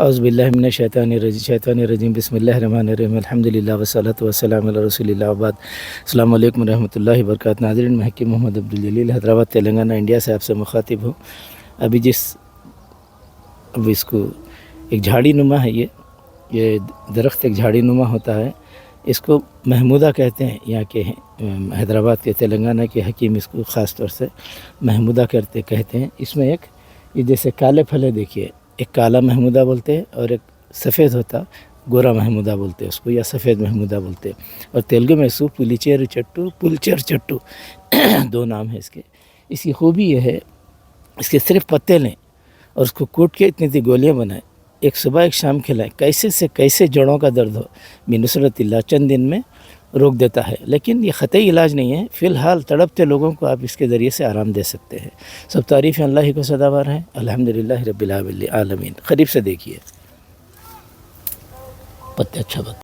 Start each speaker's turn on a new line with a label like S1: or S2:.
S1: اعوذ باللہ من الشیطان الرجیم بسم اللہ الرحمن الرحیم الحمدللہ والصلاۃ والسلام علی رسول اللہ وبعد۔ السلام علیکم ورحمۃ اللہ وبرکاتہ۔ ناظرین، میں حکیم محمد عبدالجلیل حیدرآباد تلنگانہ انڈیا سے آپ سے مخاطب ہوں۔ ابھی اس کو ایک جھاڑی نما ہے، یہ درخت ایک جھاڑی نما ہوتا ہے، اس کو محمودہ کہتے ہیں۔ یہاں کے حیدرآباد کے تلنگانہ کے حکیم اس کو خاص طور سے محمودہ کہتے ہیں۔ اس میں ایک یہ جیسے کالے پھل ہے، دیکھیے، ایک کالا محمودہ بولتے ہیں اور ایک سفید ہوتا گورا محمودہ بولتے ہیں اس کو، یا سفید محمودہ بولتے ہیں، اور تیلگو میں اس کو پلچر چٹو دو نام ہے اس کے۔ اس کی خوبی یہ ہے، اس کے صرف پتے لیں اور اس کو کوٹ کے اتنی گولیاں بنائیں، ایک صبح ایک شام کھلائیں، کیسے سے کیسے جوڑوں کا درد ہو بنصرت اللہ چند دن میں روک دیتا ہے۔ لیکن یہ قطعی علاج نہیں ہے، فی الحال تڑپتے لوگوں کو آپ اس کے ذریعے سے آرام دے سکتے ہیں۔ سب تعریفیں اللہ ہی کو سزاوار ہیں، الحمدللہ رب العالمین۔ قریب سے دیکھیے، پتے اچھا